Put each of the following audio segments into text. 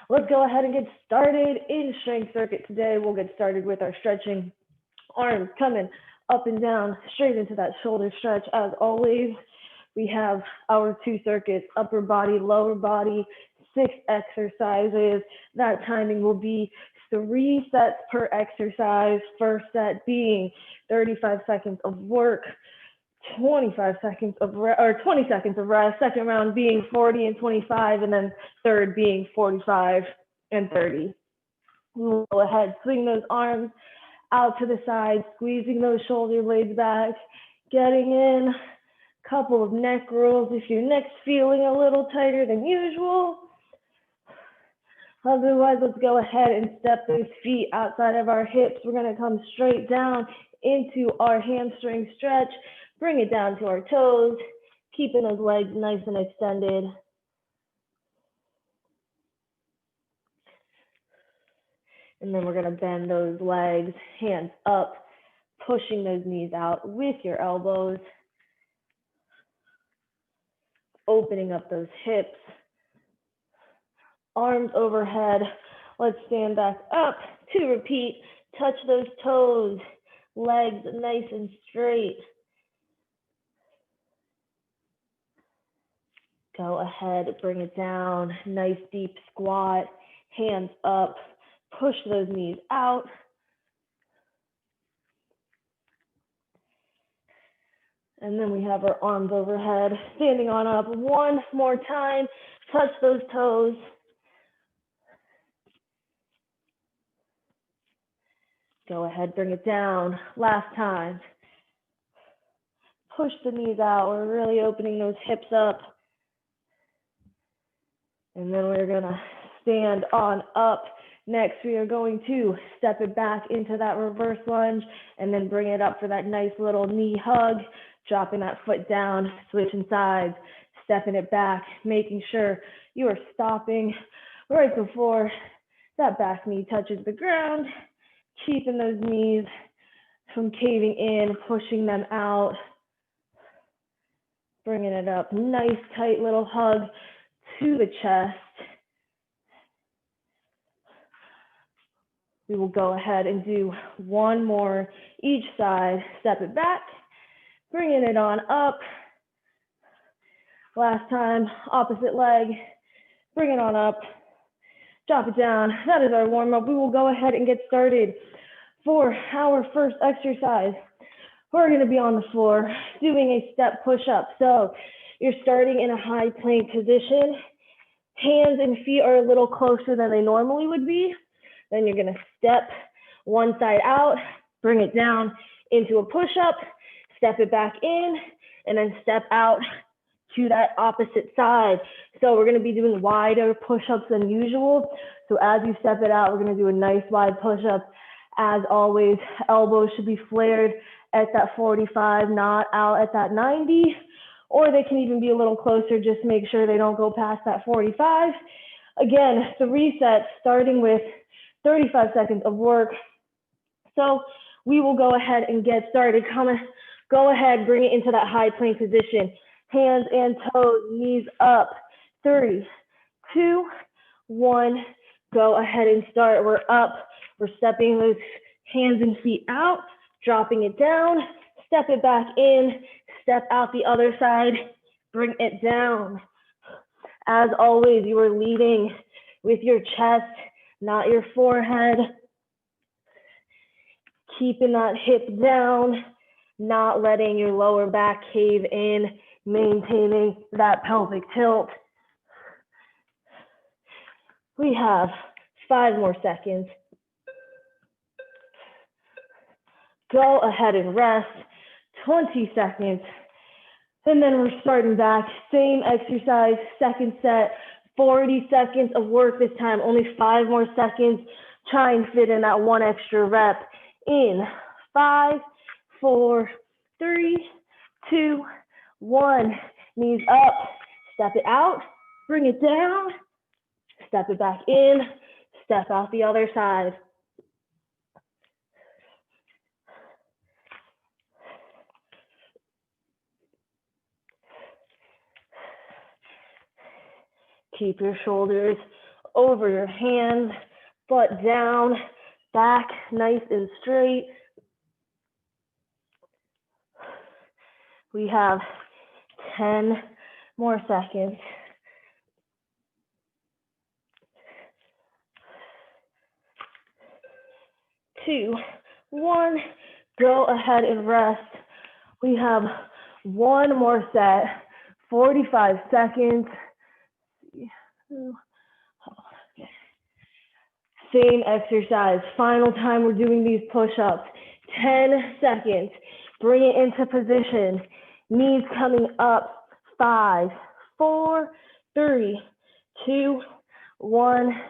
Let's go ahead and get started in strength circuit today. We'll get started with our stretching. Arms coming up and down, straight into that shoulder stretch. As always, we have our 2 circuits, upper body, lower body, 6 exercises. That timing will be 3 sets per exercise. First set being 35 seconds of work, 25 seconds of 20 seconds of rest. Second round being 40 and 25, and then third being 45 and 30. We'll go ahead, swing those arms out to the side, squeezing those shoulder blades back, getting in a couple of neck rolls if your neck's feeling a little tighter than usual. Otherwise, let's go ahead and step those feet outside of our hips. We're going to come straight down into our hamstring stretch. Bring it down to our toes, keeping those legs nice and extended. And then we're going to bend those legs, hands up, pushing those knees out with your elbows, opening up those hips, arms overhead. Let's stand back up to repeat. Touch those toes, legs nice and straight. Go ahead, bring it down, nice deep squat, hands up, push those knees out. And then we have our arms overhead, standing on up one more time, touch those toes. Go ahead, bring it down, last time. Push the knees out, we're really opening those hips up. And then we're gonna stand on up. Next, we are going to step it back into that reverse lunge and then bring it up for that nice little knee hug, dropping that foot down, switching sides, stepping it back, making sure you are stopping right before that back knee touches the ground, keeping those knees from caving in, pushing them out, bringing it up. Nice, tight little hug to the chest. We will go ahead and do one more each side. Step it back, bringing it on up. Last time, opposite leg, bring it on up, drop it down. That is our warm up. We will go ahead and get started for our first exercise. We're going to be on the floor doing a step push-up. So you're starting in a high plank position. Hands and feet are a little closer than they normally would be. Then you're going to step one side out, bring it down into a push-up, step it back in, and then step out to that opposite side. So we're going to be doing wider push-ups than usual. So as you step it out, we're going to do a nice wide push-up. As always, elbows should be flared at that 45, not out at that 90, or they can even be a little closer. Just make sure they don't go past that 45. Again, 3 sets starting with 35 seconds of work. So we will go ahead and get started. Go ahead, bring it into that high plank position. Hands and toes, knees up. 3, 2, 1. Go ahead and start. We're up. We're stepping those hands and feet out, dropping it down, step it back in, step out the other side, bring it down. As always, you are leading with your chest, not your forehead. Keeping that hip down, not letting your lower back cave in, maintaining that pelvic tilt. We have 5 more seconds. Go ahead and rest, 20 seconds. And then we're starting back, same exercise, second set, 40 seconds of work this time, only 5 more seconds. Try and fit in that 1 extra rep in 5, 4, 3, 2, 1. Knees up, step it out, bring it down, step it back in, step out the other side. Keep your shoulders over your hands, butt down, back nice and straight. We have 10 more seconds. 2, 1, go ahead and rest. We have one more set, 45 seconds. Same exercise. Final time we're doing these push-ups. 10 seconds. Bring it into position. Knees coming up. 5, 4, 3, 2, 1.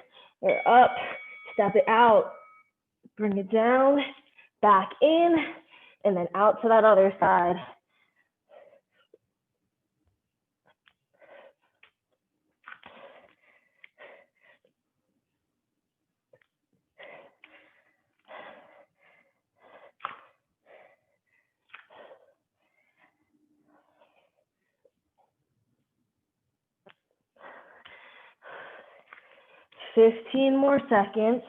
You're up. Step it out. Bring it down, back in, and then out to that other side. Fifteen more seconds.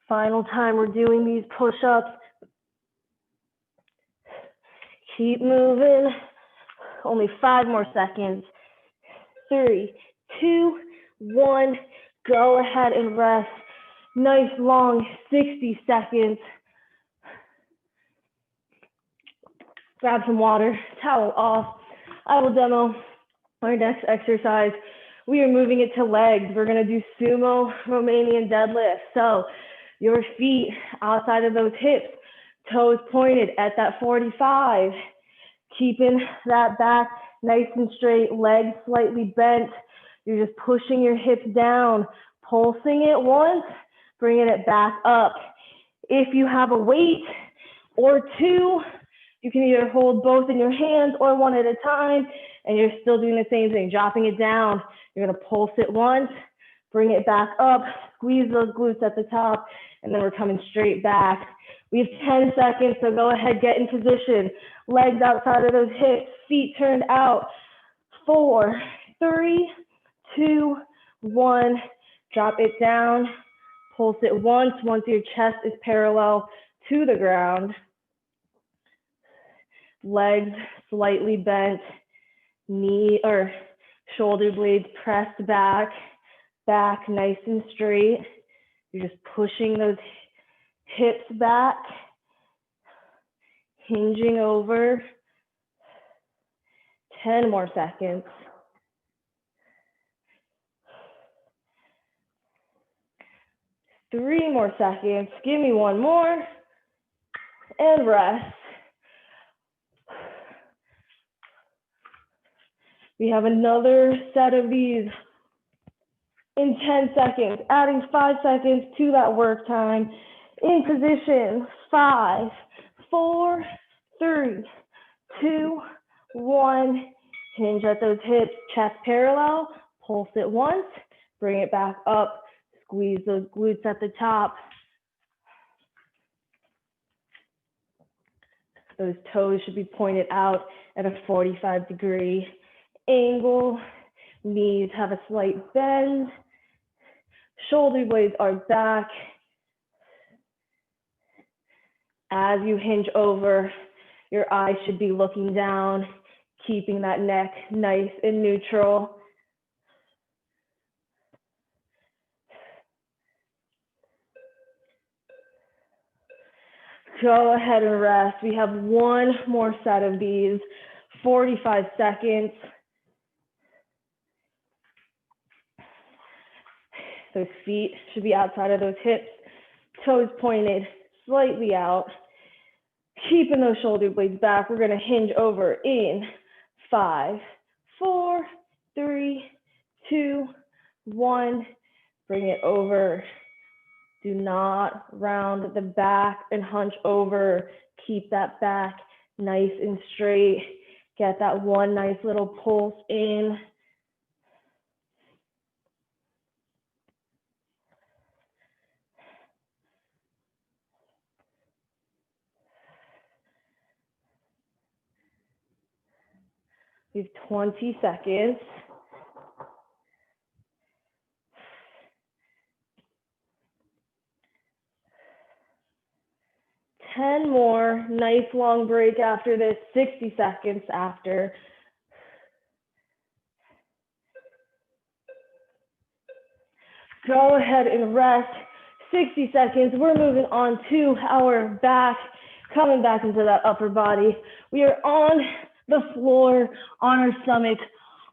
Final time we're doing these push-ups. Keep moving. Only 5 more seconds. 3, 2, 1. Go ahead and rest. Nice long 60 seconds. Grab some water, towel off. I will demo our next exercise. We are moving it to legs. We're gonna do sumo Romanian deadlift. So your feet outside of those hips, toes pointed at that 45. Keeping that back nice and straight, legs slightly bent. You're just pushing your hips down, pulsing it once, bringing it back up. If you have a weight or two, you can either hold both in your hands or one at a time, and you're still doing the same thing, dropping it down. You're gonna pulse it once, bring it back up, squeeze those glutes at the top, and then we're coming straight back. We have 10 seconds, so go ahead, get in position. Legs outside of those hips, feet turned out. 4, 3, 2, 1. Drop it down, pulse it once your chest is parallel to the ground. Legs slightly bent, knee or shoulder blades pressed back, back nice and straight. You're just pushing those hips back, hinging over. 10 more seconds. 3 more seconds. Give me one more. And rest. We have another set of these in 10 seconds, adding 5 seconds to that work time. In position, 5, 4, 3, 2, 1. Hinge at those hips, chest parallel, pulse it once, bring it back up, squeeze those glutes at the top. Those toes should be pointed out at a 45-degree angle. Knees have a slight bend. Shoulder blades are back. As you hinge over, your eyes should be looking down, keeping that neck nice and neutral. Go ahead and rest. We have one more set of these, 45 seconds. Those feet should be outside of those hips, toes pointed slightly out. Keeping those shoulder blades back, we're gonna hinge over in 5, 4, 3, 2, 1. Bring it over. Do not round the back and hunch over. Keep that back nice and straight. Get that one nice little pulse in. We have 20 seconds. 10 more, nice long break after this, 60 seconds after. Go ahead and rest, 60 seconds. We're moving on to our back, coming back into that upper body. We are on the floor, on our stomach,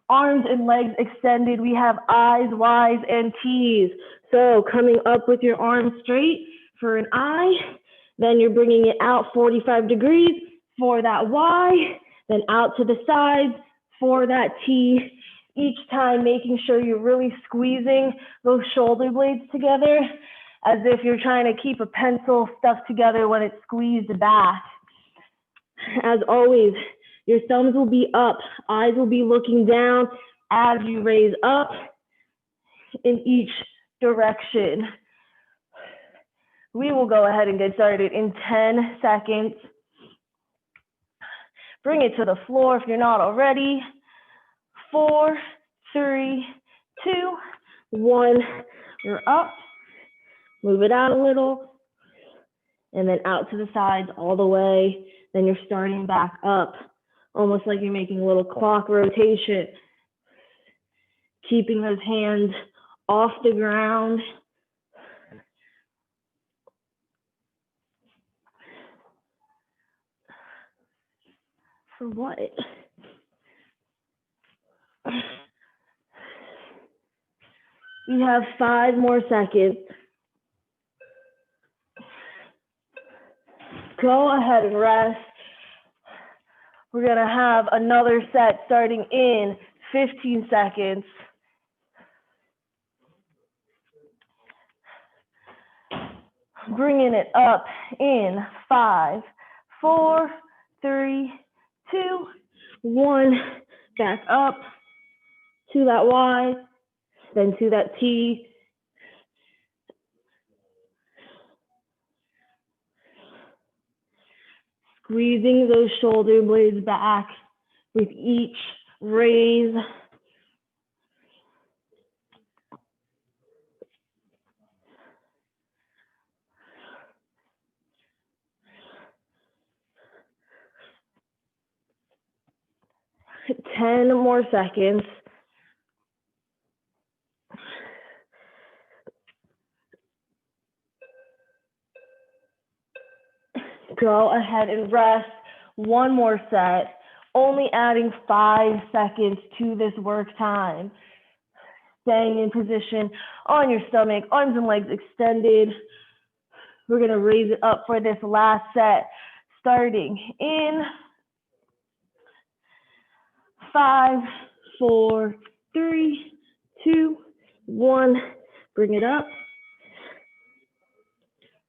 arms and legs extended. We have I's, Y's, and T's. So coming up with your arms straight for an I, then you're bringing it out 45 degrees for that Y, then out to the sides for that T. Each time making sure you're really squeezing those shoulder blades together as if you're trying to keep a pencil stuck together when it's squeezed back. As always, your thumbs will be up, eyes will be looking down as you raise up in each direction. We will go ahead and get started in 10 seconds. Bring it to the floor if you're not already. 4, 3, 2, 1. You're up. Move it out a little. And then out to the sides all the way. Then you're starting back up. Almost like you're making a little clock rotation. Keeping those hands off the ground. For what? We have 5 more seconds. Go ahead and rest. We're gonna have another set starting in 15 seconds. Bringing it up in 5, 4, 3, 2, 1. Back up to that Y, then to that T. Squeezing those shoulder blades back with each raise. Ten more seconds. Go ahead and rest. One more set. Only adding 5 seconds to this work time. Staying in position on your stomach, arms and legs extended. We're gonna raise it up for this last set, starting in 5, 4, 3, 2, 1. Bring it up.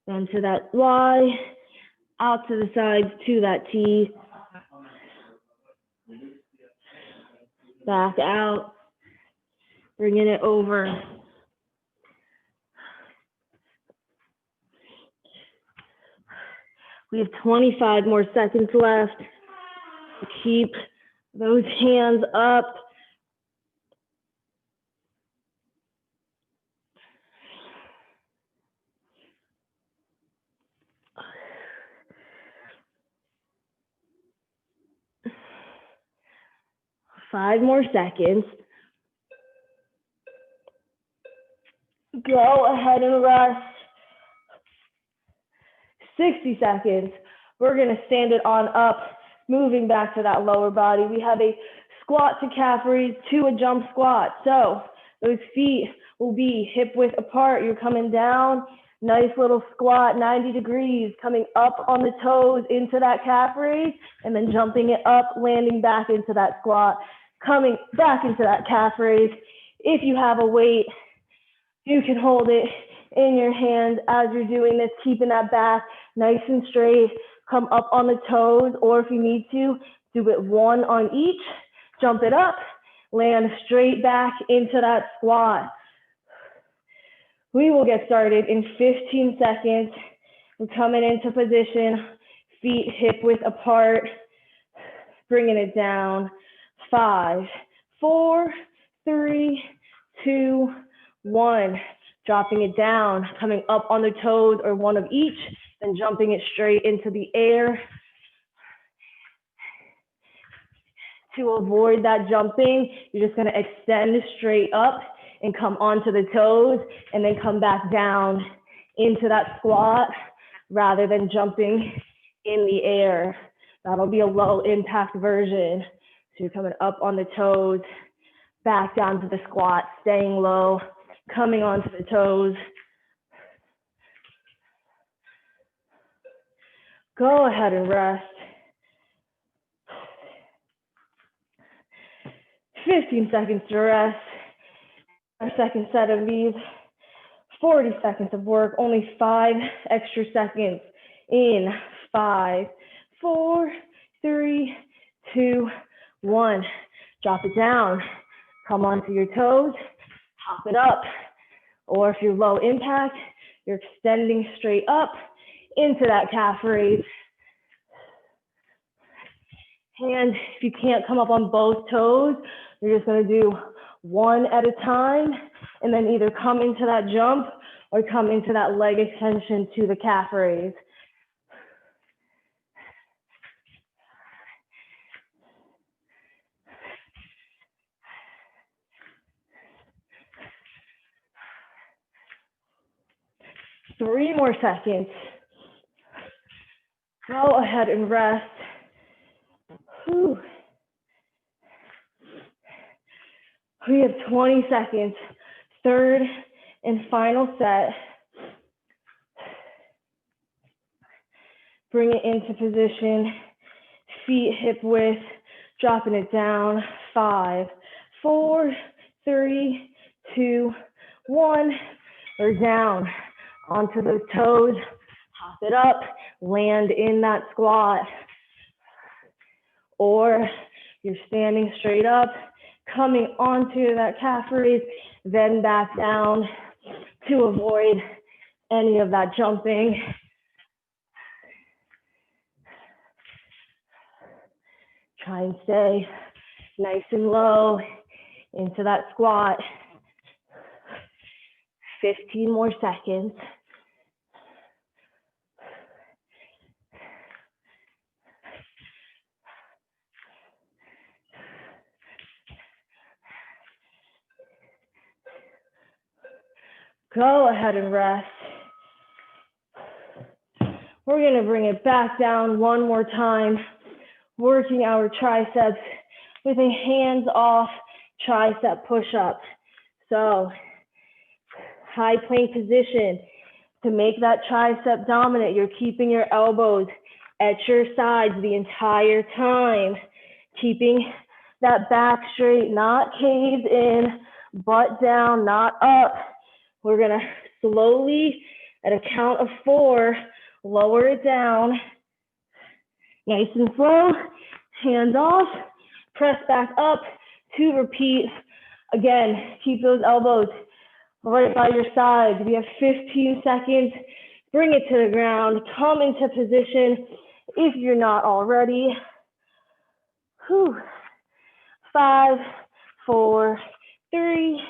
Then to that Y, out to the sides to that T. Back out. Bringing it over. We have 25 more seconds left. Keep those hands up. Five more seconds. Go ahead and rest. 60 seconds. We're gonna stand it on up, moving back to that lower body. We have a squat to calf raise to a jump squat. So those feet will be hip width apart. You're coming down, nice little squat, 90 degrees, coming up on the toes into that calf raise, and then jumping it up, landing back into that squat, coming back into that calf raise. If you have a weight, you can hold it in your hand as you're doing this, keeping that back nice and straight. Come up on the toes, or if you need to, do it one on each. Jump it up, land straight back into that squat. We will get started in 15 seconds. We're coming into position, feet hip width apart, bringing it down. 5, 4, 3, 2, 1. Dropping it down, coming up on the toes or one of each. then jumping it straight into the air. To avoid that jumping, you're just gonna extend straight up and come onto the toes and then come back down into that squat rather than jumping in the air. That'll be a low impact version. So you're coming up on the toes, back down to the squat, staying low, coming onto the toes. Go ahead and rest. 15 seconds to rest. Our second set of these, 40 seconds of work, only 5 extra seconds. In 5, 4, 3, 2, 1. Drop it down. Come onto your toes, hop it up. Or if you're low impact, you're extending straight up into that calf raise. And if you can't come up on both toes, you're just gonna do one at a time and then either come into that jump or come into that leg extension to the calf raise. Three more seconds. Go ahead and rest. Whew. We have 20 seconds. Third and final set. Bring it into position. Feet hip width. Dropping it down. 5, 4, 3, 2, 1. We're down. Onto those toes. Hop it up. Land in that squat. Or you're standing straight up, coming onto that calf raise, then back down to avoid any of that jumping. Try and stay nice and low into that squat. 15 more seconds. Go ahead and rest. We're gonna bring it back down one more time, working our triceps with a hands-off tricep push-up. So, high plank position. To make that tricep dominant, you're keeping your elbows at your sides the entire time, keeping that back straight, not caved in, butt down, not up. We're gonna slowly, at a count of 4, lower it down. Nice and slow, hands off, press back up, 2 repeats. Again, keep those elbows right by your side. We have 15 seconds. Bring it to the ground, come into position if you're not already. 5, 4, 3,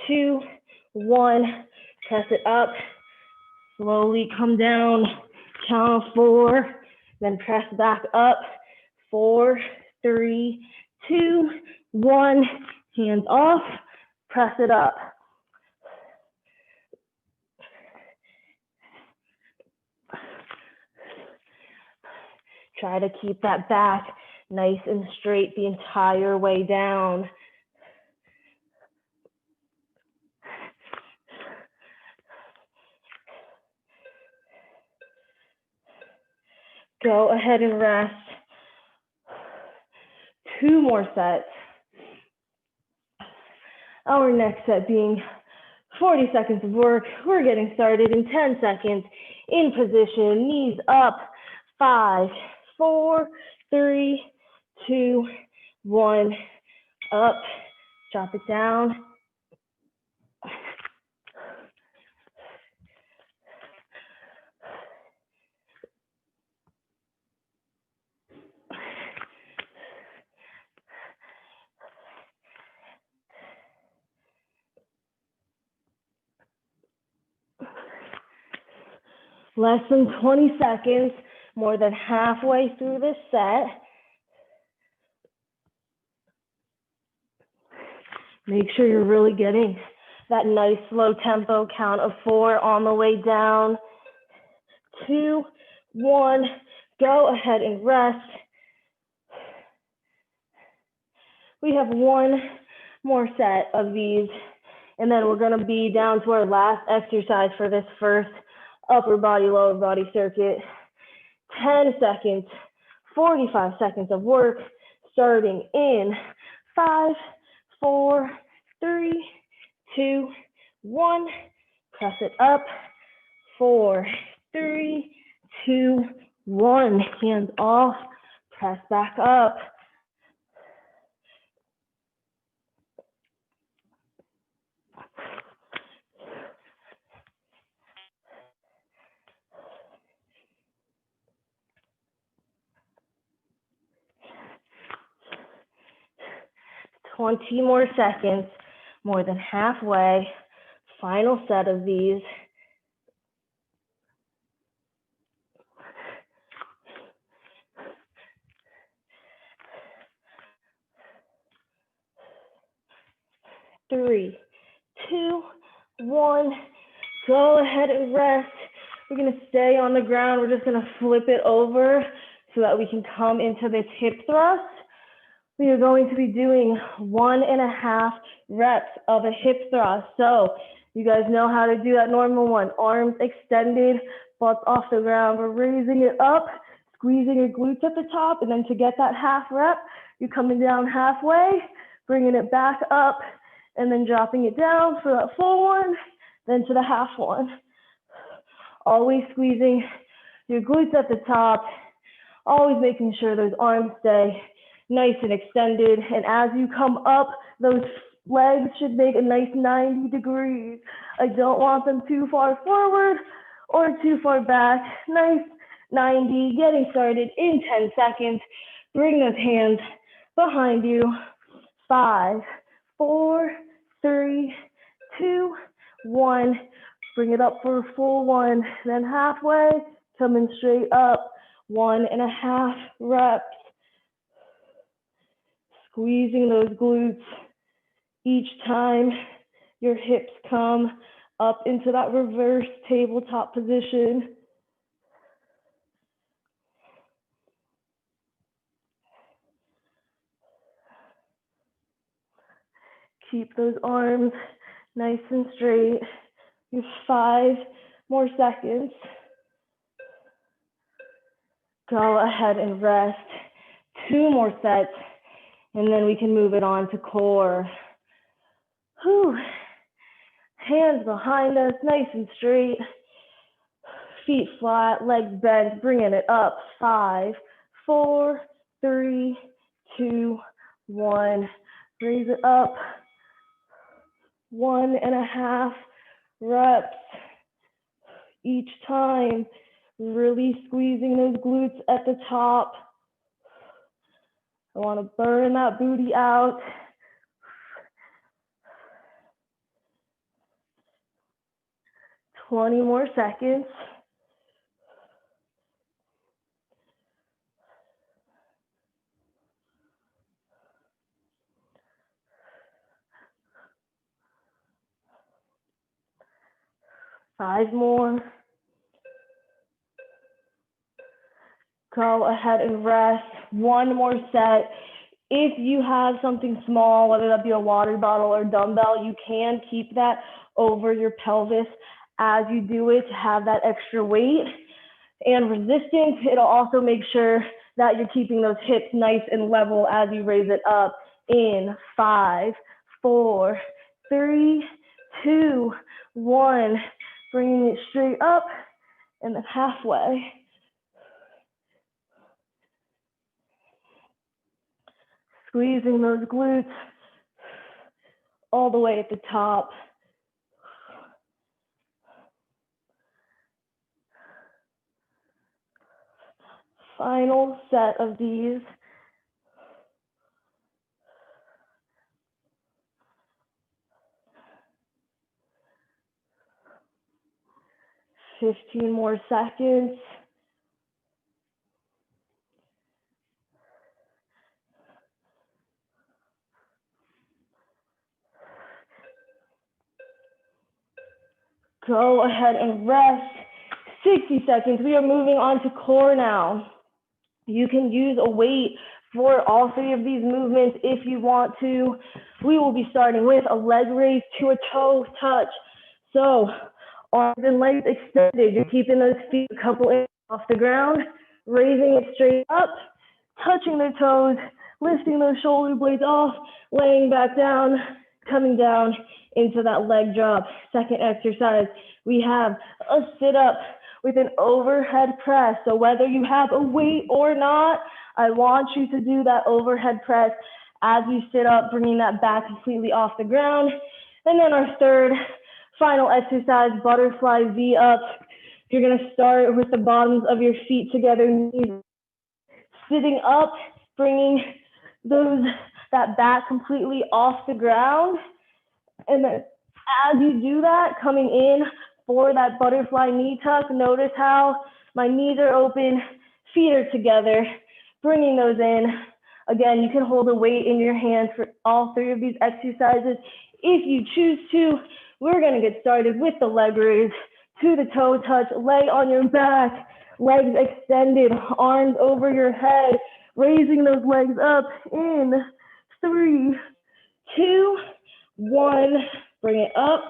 2, 1. Press it up. Slowly come down. Count of 4. Then press back up. 4, 3, 2, 1. Hands off. Press it up. Try to keep that back nice and straight the entire way down. Go ahead and rest. 2 more sets. Our next set being 40 seconds of work. We're getting started in 10 seconds. In position, knees up. 5, 4, 3, 2, 1. Up. Drop it down. Less than 20 seconds, more than halfway through this set. Make sure you're really getting that nice slow tempo count of 4 on the way down. 2, 1, go ahead and rest. We have one more set of these, and then we're gonna be down to our last exercise for this first upper body, lower body circuit. 10 seconds, 45 seconds of work, starting in 5, 4, 3, 2, 1. Press it up. 4, 3, 2, 1. Hands off. Press back up. Twenty more seconds, more than halfway. Final set of these. Three, 2, 1. Go ahead and rest. We're gonna stay on the ground. We're just gonna flip it over so that we can come into this hip thrust. We are going to be doing 1.5 reps of a hip thrust. So you guys know how to do that normal one. Arms extended, butts off the ground. We're raising it up, squeezing your glutes at the top, and then to get that half rep, you're coming down halfway, bringing it back up, and then dropping it down for that full one, then to the half one. Always squeezing your glutes at the top, always making sure those arms stay nice and extended. And as you come up, those legs should make a nice 90 degrees. I don't want them too far forward or too far back. Nice 90, getting started in 10 seconds. Bring those hands behind you. 5, 4, 3, 2, 1. Bring it up for a full one, then halfway, coming straight up. 1.5 reps. Squeezing those glutes each time your hips come up into that reverse tabletop position. Keep those arms nice and straight. You have 5 more seconds. Go ahead and rest. 2 more sets, and then we can move it on to core. Whew. Hands behind us, nice and straight. Feet flat, legs bent, bringing it up. 5, 4, 3, 2, 1. Raise it up. 1.5 reps each time. Really squeezing those glutes at the top. I want to burn that booty out. Twenty more seconds. Five more. Go ahead and rest. One more set. If you have something small, whether that be a water bottle or dumbbell, you can keep that over your pelvis as you do it to have that extra weight and resistance. It'll also make sure that you're keeping those hips nice and level as you raise it up. In 5, 4, 3, 2, 1. Bringing it straight up and then halfway. Squeezing those glutes all the way at the top. Final set of these. 15 more seconds. Go ahead and rest. 60 seconds. We are moving on to core now. You can use a weight for all three of these movements if you want to. We will be starting with a leg raise to a toe touch. So arms and legs extended. You're keeping those feet a couple inches off the ground, raising it straight up, touching their toes, lifting those shoulder blades off, laying back down, coming down into that leg drop. Second exercise, we have a sit-up with an overhead press. So whether you have a weight or not, I want you to do that overhead press as you sit up, bringing that back completely off the ground. And then our third final exercise, butterfly V up. You're gonna start with the bottoms of your feet together, knees sitting up, bringing that back completely off the ground. And then as you do that, coming in for that butterfly knee tuck, notice how my knees are open, feet are together, bringing those in. Again, you can hold a weight in your hands for all three of these exercises. If you choose to, we're gonna get started with the leg raise to the toe touch, lay on your back, legs extended, arms over your head, raising those legs up in 3, 2, 1, bring it up,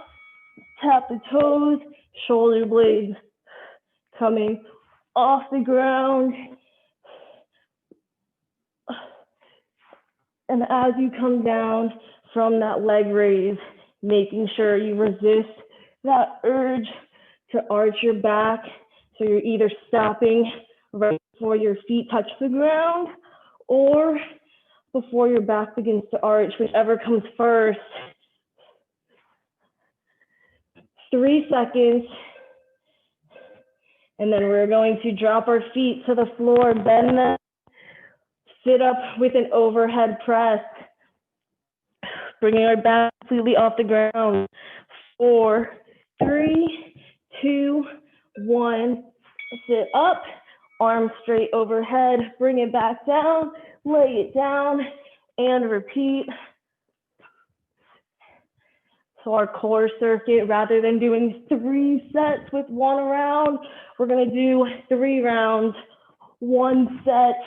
tap the toes, shoulder blades coming off the ground. And as you come down from that leg raise, making sure you resist that urge to arch your back. So you're either stopping right before your feet touch the ground or before your back begins to arch, whichever comes first. 3 seconds. And then we're going to drop our feet to the floor, bend them, sit up with an overhead press, bringing our back completely off the ground. 4, 3, 2, 1, sit up, arms straight overhead, bring it back down, lay it down, and repeat. So our core circuit, rather than doing 3 sets with 1 round, we're gonna do 3 rounds, 1 set.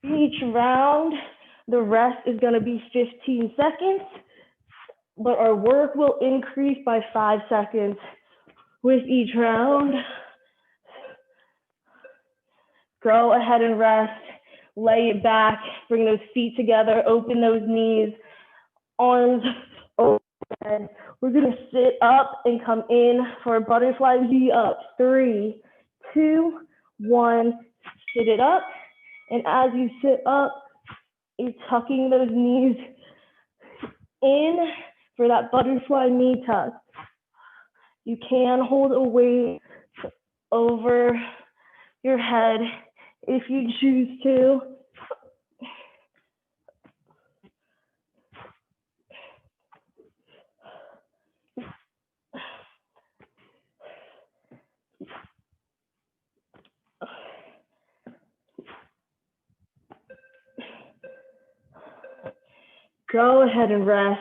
Each round, the rest is gonna be 15 seconds, but our work will increase by 5 seconds with each round. Go ahead and rest, lay it back, bring those feet together, open those knees, arms open. We're gonna sit up and come in for a butterfly V up. 3, 2, 1, sit it up. And as you sit up, you're tucking those knees in for that butterfly knee tuck. You can hold a weight over your head if you choose to. Go ahead and rest.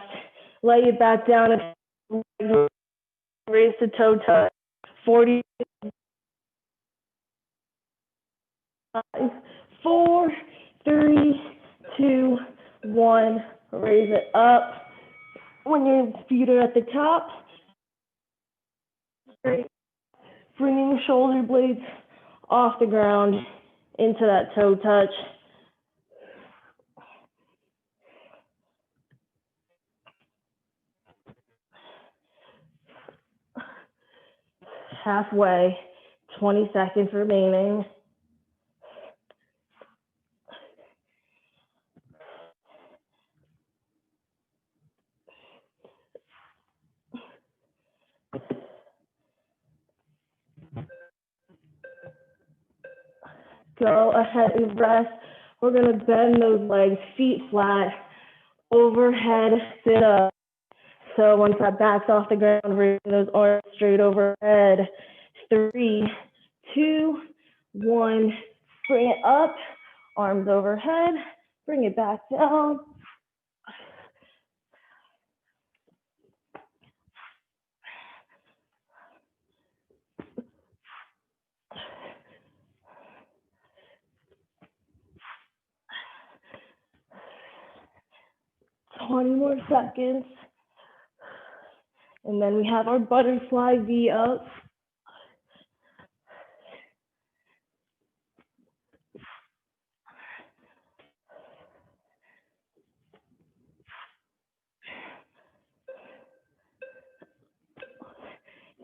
Lay it back down and raise the toe touch. 40. 5, 4, 3, 2, 1. Raise it up. When your feet are at the top, bringing shoulder blades off the ground into that toe touch. Halfway, 20 seconds remaining. Go ahead and rest. We're going to bend those legs, feet flat, overhead, sit up. So once that back's off the ground, raising those arms straight overhead. 3, 2, 1. Bring it up, arms overhead, bring it back down. Twenty more seconds. And then we have our butterfly V up.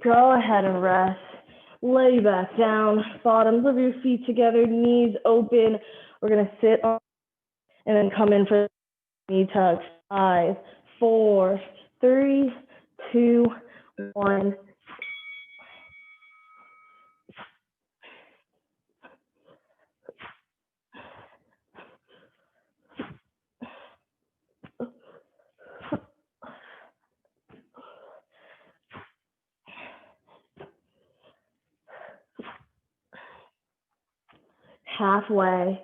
Go ahead and rest. Lay back down, bottoms of your feet together, knees open. We're gonna sit on and then come in for knee tucks. 5, 4, 3, 2, 1. Halfway.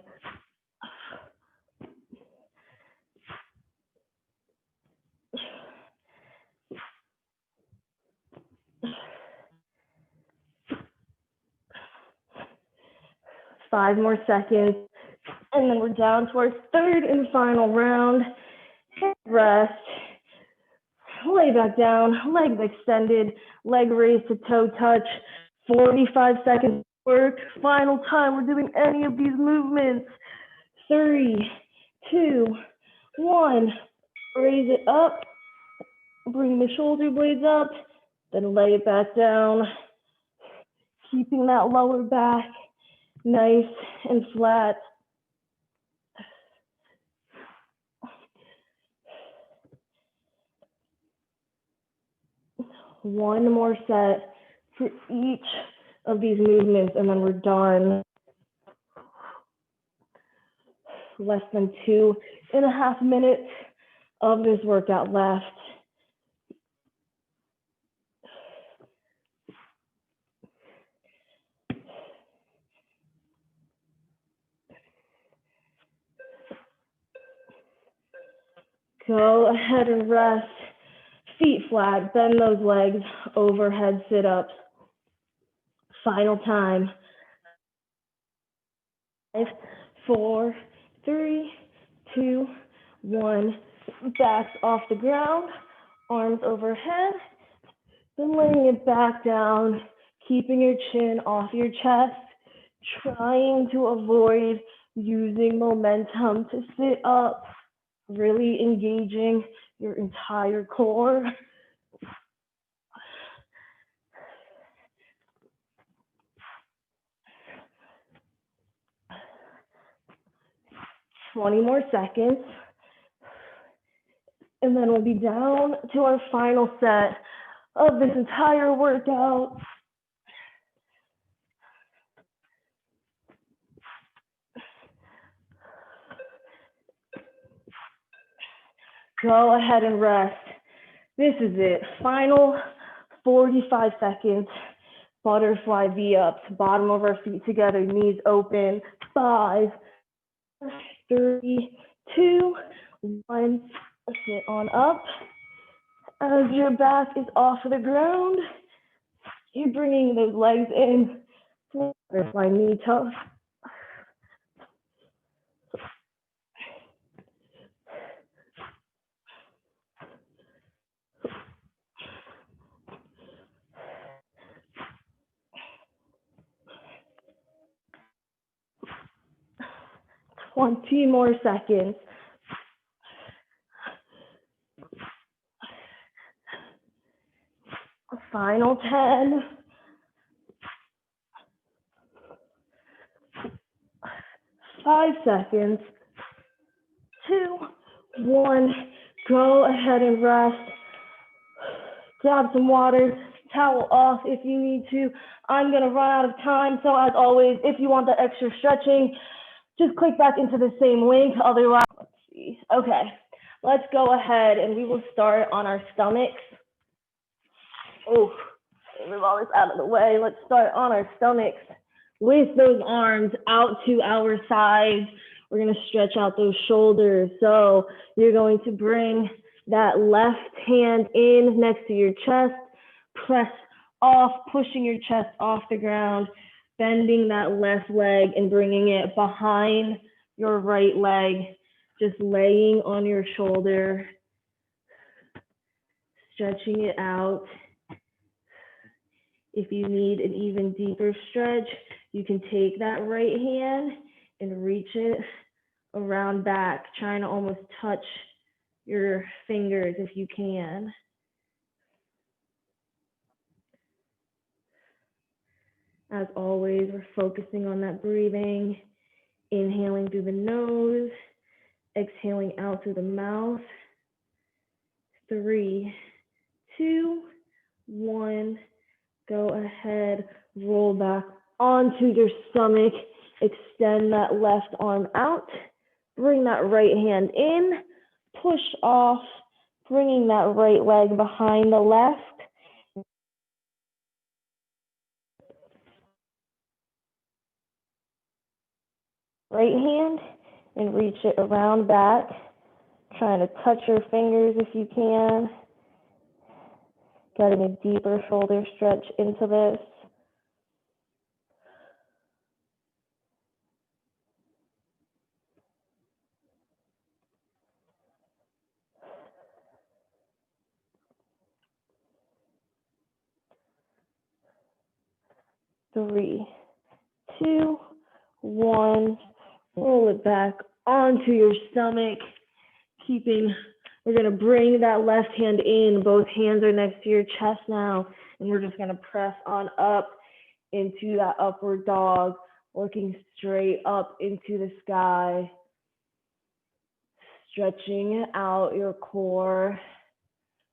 Five more seconds, and then we're down to our third and final round. Rest. Lay back down, legs extended, leg raised to toe touch. 45 seconds work. Final time we're doing any of these movements. 3, 2, 1. Raise it up. Bring the shoulder blades up. Then lay it back down. Keeping that lower back nice and flat. One more set for each of these movements, and then we're done. Less than 2.5 minutes of this workout left. Go ahead and rest. Feet flat, bend those legs, overhead sit-ups. Final time. 5, 4, 3, 2, 1. Backs off the ground, arms overhead. Then laying it back down, keeping your chin off your chest, trying to avoid using momentum to sit up, really engaging your entire core. Twenty more seconds. And then we'll be down to our final set of this entire workout. Go ahead and rest. This is it. Final 45 seconds. Butterfly V ups, bottom of our feet together, knees open. 5, 3, 2, 1. Sit on up. As your back is off the ground, you're bringing those legs in. Butterfly knee tuck. Twenty more seconds. Final 10. 5 seconds. 2, 1. Go ahead and rest. Grab some water, towel off if you need to. I'm gonna run out of time, so as always, if you want the extra stretching, just click back into the same link. Otherwise, let's see. Okay, let's go ahead and we will start on our stomachs. Oh, move all this out of the way. Let's start on our stomachs with those arms out to our sides. We're going to stretch out those shoulders. So you're going to bring that left hand in next to your chest, press off, pushing your chest off the ground, bending that left leg and bringing it behind your right leg, just laying on your shoulder, stretching it out. If you need an even deeper stretch, you can take that right hand and reach it around back, trying to almost touch your fingers if you can. As always, we're focusing on that breathing, inhaling through the nose, exhaling out through the mouth. 3, 2, 1. Go ahead, roll back onto your stomach, extend that left arm out, bring that right hand in, push off, bringing that right leg behind the left. Right hand and reach it around back, trying to touch your fingers if you can. Getting a deeper shoulder stretch into this. Three, 2, 1. Roll it back onto your stomach, we're going to bring that left hand in. Both hands are next to your chest now, and we're just going to press on up into that upward dog, looking straight up into the sky, stretching out your core.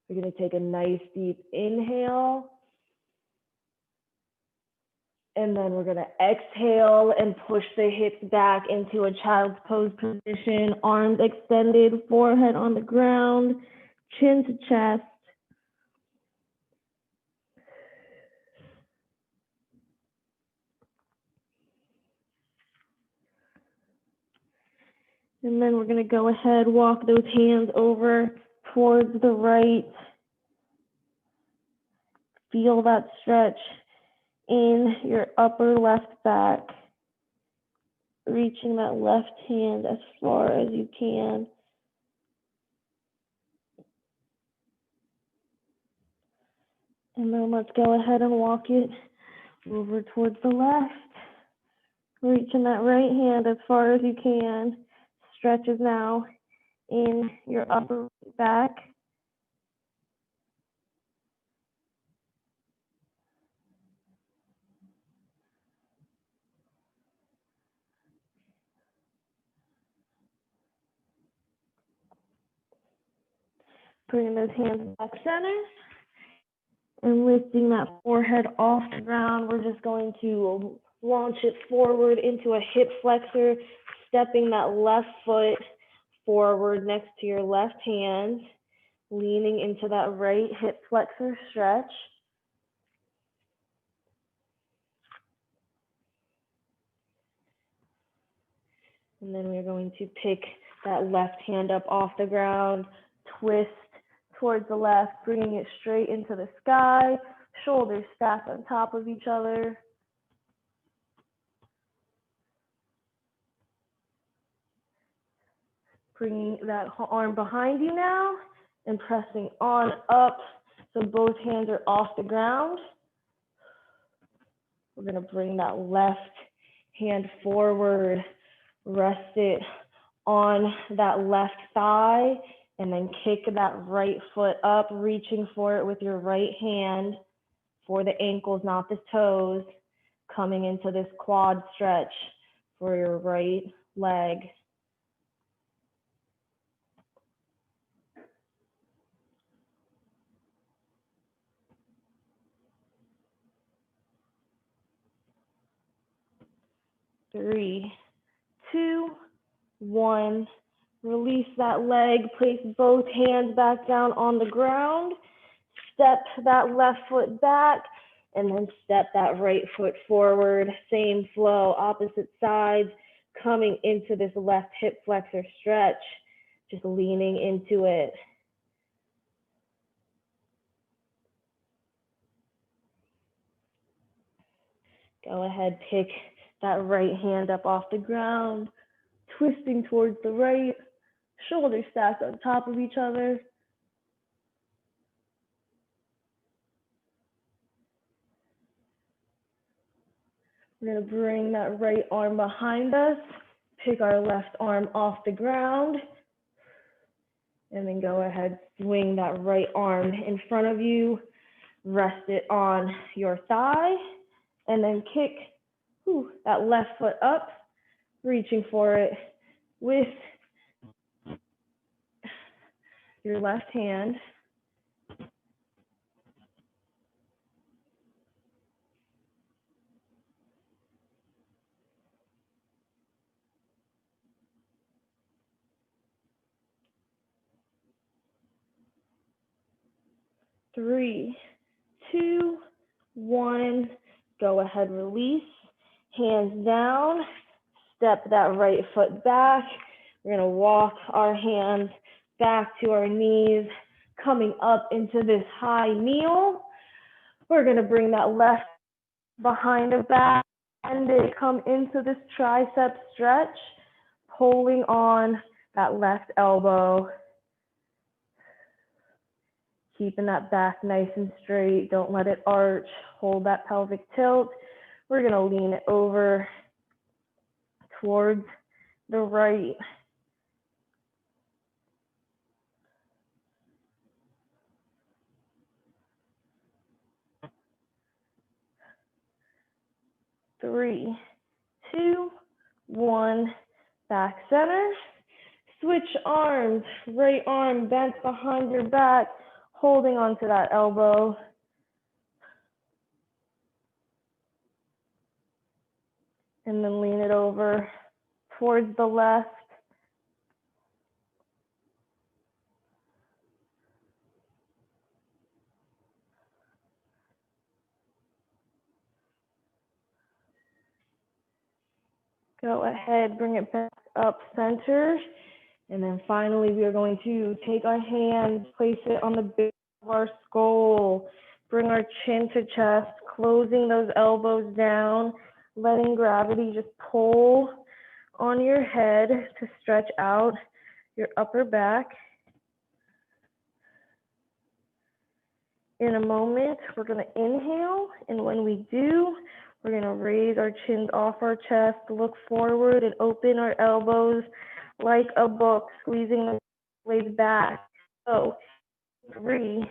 We're going to take a nice deep inhale. And then we're going to exhale and push the hips back into a child's pose position, arms extended, forehead on the ground, chin to chest. And then we're going to go ahead, walk those hands over towards the right. Feel that stretch in your upper left back, reaching that left hand as far as you can. And then let's go ahead and walk it over towards the left, reaching that right hand as far as you can. Stretches now in your upper back. Bringing those hands back center and lifting that forehead off the ground. We're just going to launch it forward into a hip flexor, stepping that left foot forward next to your left hand, leaning into that right hip flexor stretch. And then we're going to pick that left hand up off the ground, twist towards the left, bringing it straight into the sky, shoulders stacked on top of each other. Bringing that arm behind you now and pressing on up so both hands are off the ground. We're going to bring that left hand forward, rest it on that left thigh, and then kick that right foot up, reaching for it with your right hand for the ankles, not the toes, coming into this quad stretch for your right leg. Three, 2, 1. Release that leg, place both hands back down on the ground, step that left foot back, and then step that right foot forward. Same flow, opposite sides, coming into this left hip flexor stretch, just leaning into it. Go ahead, pick that right hand up off the ground, twisting towards the right, shoulders stacked on top of each other. We're going to bring that right arm behind us, pick our left arm off the ground, and then go ahead, swing that right arm in front of you, rest it on your thigh, and then kick that left foot up, reaching for it with your left hand. Three, two, one. Go ahead, release. Hands down. Step that right foot back. We're going to walk our hands back to our knees, coming up into this high kneel. We're going to bring that left behind the back and come into this tricep stretch, pulling on that left elbow. Keeping that back nice and straight. Don't let it arch. Hold that pelvic tilt. We're going to lean it over towards the right. Three, two, one. Back center. Switch arms. Right arm bent behind your back, holding onto that elbow. And then lean it over towards the left. Go ahead, bring it back up center. And then finally, we are going to take our hands, place it on the base of our skull, bring our chin to chest, closing those elbows down, letting gravity just pull on your head to stretch out your upper back. In a moment, we're going to inhale, and when we do, we're going to raise our chins off our chest, look forward, and open our elbows like a book, squeezing the blades back. So, 3,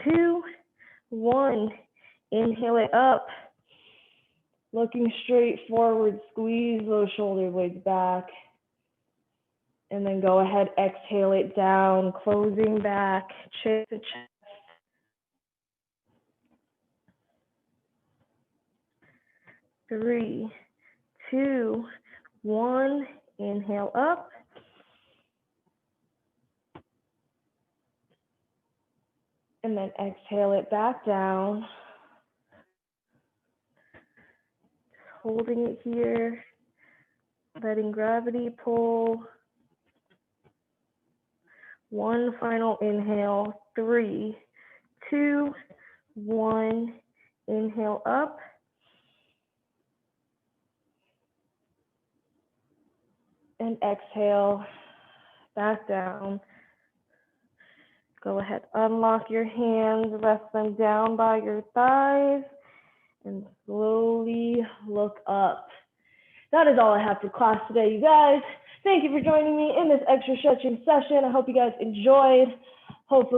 2, 1. Inhale it up. Looking straight forward, squeeze those shoulder blades back. And then go ahead, exhale it down, closing back, chin to chest. 3, 2, 1. Inhale up. And then exhale it back down. Holding it here, letting gravity pull. One final inhale. 3, 2, 1. Inhale up. And exhale back down. Go ahead, unlock your hands, rest them down by your thighs, and slowly look up. That is all I have for class today, you guys. Thank you for joining me in this extra stretching session. I hope you guys enjoyed. Hopefully